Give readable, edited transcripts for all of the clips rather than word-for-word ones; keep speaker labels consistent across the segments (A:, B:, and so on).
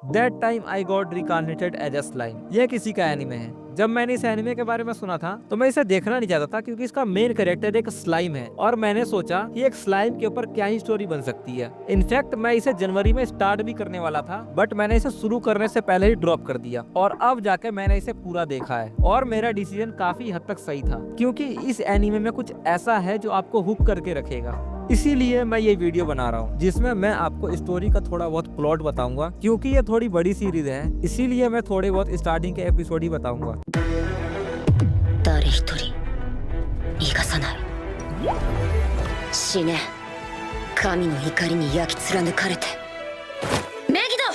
A: That time I got reincarnated as a slime. यह किसी का एनिमे है। जब मैंने इस एनिमे के बारे में सुना था तो मैं इसे देखना नहीं चाहता था, क्योंकि इसका मेन कैरेक्टर एक स्लाइम है और मैंने सोचा कि एक स्लाइम के ऊपर क्या ही स्टोरी बन सकती है। इनफैक्ट मैं इसे जनवरी में स्टार्ट भी करने वाला था, बट मैंने इसे शुरू करने से पहले ही ड्रॉप कर दिया और अब जाके मैंने इसे पूरा देखा है और मेरा डिसीजन काफी हद तक सही था, क्योंकि इस एनिमे में कुछ ऐसा है जो आपको हुक करके रखेगा। इसीलिए मैं ये वीडियो बना रहा हूँ जिसमें मैं आपको स्टोरी का थोड़ा बहुत प्लॉट बताऊंगा, क्योंकि ये थोड़ी बड़ी सीरीज है, इसीलिए मैं थोड़े बहुत स्टार्टिंग के एपिसोड ही बताऊंगा।
B: 誰一人逃がさない。死ね、神の怒りに焼き貫かれて。メギド。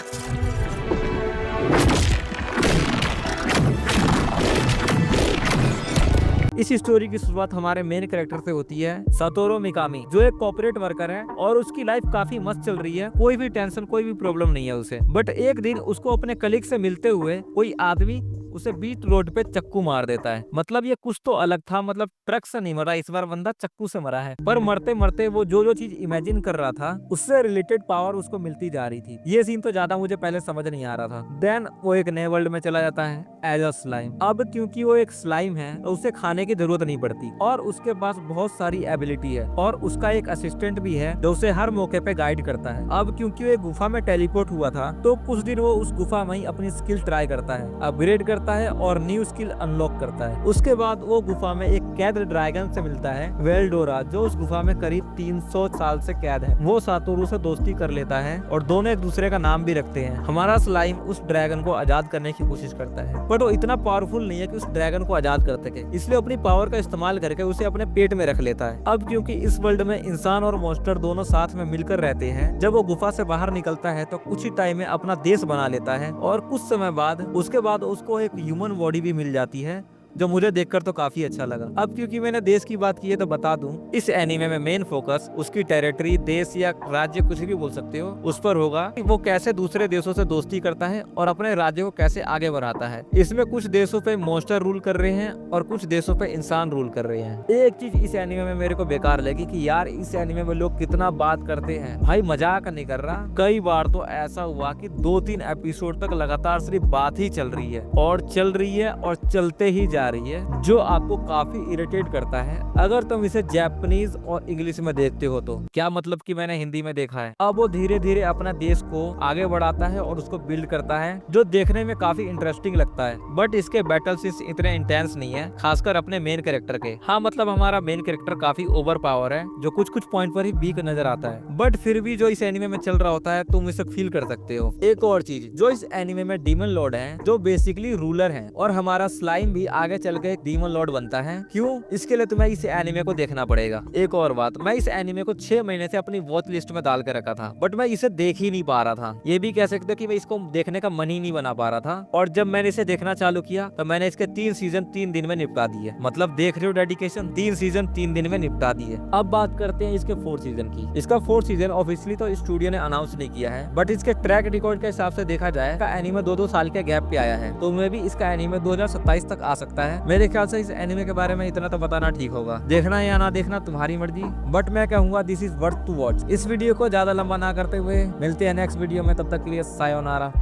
A: इस स्टोरी की शुरुआत हमारे मेन कैरेक्टर से होती है, सतोरो मिकामी, जो एक कॉर्पोरेट वर्कर है और उसकी लाइफ काफी मस्त चल रही है। कोई भी टेंशन, कोई भी प्रॉब्लम नहीं है उसे। बट एक दिन उसको अपने कलीग से मिलते हुए कोई आदमी उसे बीच रोड पे चक्कू मार देता है। मतलब ये कुछ तो अलग था, मतलब ट्रक से नहीं मरा, इस बार बंदा चक्कू से मरा है। पर मरते मरते वो जो चीज इमेजिन कर रहा था उससे रिलेटेड पावर उसको मिलती जा रही थी। ये सीन तो ज्यादा मुझे पहले समझ नहीं आ रहा था। देन वो एक नए वर्ल्ड में चला जाता है एज अ स्लाइम। अब क्योंकि वो एक स्लाइम है तो उसे खाने की जरूरत नहीं पड़ती और उसके पास बहुत सारी एबिलिटी है और उसका एक असिस्टेंट भी है जो उसे हर मौके पे गाइड करता है। अब क्योंकि वो एक गुफा में टेलीपोर्ट हुआ था तो कुछ दिन वो उस गुफा में ही अपनी स्किल ट्राई करता है, अपग्रेड करता है और न्यू स्किल अनलॉक करता है। उसके बाद वो गुफा में एक कैद ड्रैगन से मिलता है, वेल्डोरा, जो उस गुफा में करीब 300 साल से कैद है। वो सातोरू से दोस्ती कर लेता है और दोनों एक दूसरे का नाम भी रखते हैं। हमारा स्लाइम उस ड्रैगन को आजाद करने की कोशिश करता है, बट वो इतना पावरफुल नहीं है कि उस ड्रैगन को आजाद कर सके, इसलिए अपनी पावर का इस्तेमाल करके उसे अपने पेट में रख लेता है। अब क्योंकि इस वर्ल्ड में इंसान और मॉन्स्टर दोनों साथ में मिलकर रहते हैं, जब वो गुफा से बाहर निकलता है तो कुछ ही टाइम में अपना देश बना लेता है और कुछ समय बाद उसके बाद उसको एक ह्यूमन बॉडी भी मिल जाती है, जो मुझे देखकर तो काफी अच्छा लगा। अब क्योंकि मैंने देश की बात की है तो बता दूं, इस एनीमे में मेन फोकस उसकी टेरिटरी, देश या राज्य, कुछ भी बोल सकते हो, उस पर होगा कि वो कैसे दूसरे देशों से दोस्ती करता है और अपने राज्य को कैसे आगे बढ़ाता है। इसमें कुछ देशों पे मॉन्स्टर रूल कर रहे हैं और कुछ देशों पे इंसान रूल कर रहे हैं। एक चीज इस एनीमे में मेरे को बेकार लगी कि यार इस एनीमे में लोग कितना बात करते हैं, भाई मजाक नहीं कर रहा। कई बार तो ऐसा हुआ कि 2-3 एपिसोड तक लगातार सिर्फ बात ही चल रही है और चल रही है और चलते ही जा रही है, जो आपको काफी इरिटेट करता है अगर तुम इसे जापानीज और इंग्लिश में देखते हो तो। क्या मतलब कि मैंने हिंदी में देखा है। अब वो धीरे धीरे अपना देश को आगे बढ़ाता है और उसको बिल्ड करता है, जो देखने में काफी इंटरेस्टिंग लगता है। बट इसके बैटल सीन्स इतने इंटेंस नहीं है, खासकर अपने मेन कैरेक्टर के। हाँ मतलब हमारा मेन कैरेक्टर काफी ओवर पावर है, जो कुछ कुछ पॉइंट पर ही वीक नजर आता है, बट फिर भी जो इस एनिमे में चल रहा होता है तुम इसे फील कर सकते हो। एक और चीज, जो इस एनिमे में डीमन लॉर्ड है, जो बेसिकली रूलर है, और हमारा स्लाइम भी आगे चल के डीमन लॉर्ड बनता है। क्यों? इसके लिए तुम्हें इस एनिमे को देखना पड़ेगा। एक और बात, मैं इस एनिमे को 6 महीने से अपनी वॉच लिस्ट में डाल के रखा था, बट मैं इसे देख ही नहीं पा रहा था। ये भी कह सकते हो कि मैं इसको देखने का मन ही नहीं बना पा रहा था, और जब मैंने इसे देखना चालू किया तो मैंने इसके 3 सीजन 3 दिन में निपटा दिए। मतलब देख रहे हो डेडिकेशन, 3 सीजन 3 दिन में निपटा दिए। अब बात करते हैं इसके 4th सीजन की। इसका 4th सीजन ऑफिशियली तो स्टूडियो ने अनाउंस नहीं किया है, बट इसके ट्रैक रिकॉर्ड के हिसाब से देखा जाए का एनिमे 2-2 साल के गैप पे आया है, तो मैं भी इसका एनिमे 2027 तक आ सकता है। मेरे ख्याल से इस एनिमे के बारे में इतना तो बताना ठीक होगा। देखना या ना देखना तुम्हारी मर्जी, बट मैं कहूंगा this is worth to watch. इस वीडियो को ज्यादा लंबा ना करते हुए मिलते हैं नेक्स्ट वीडियो में, तब तक के लिए सायोनारा।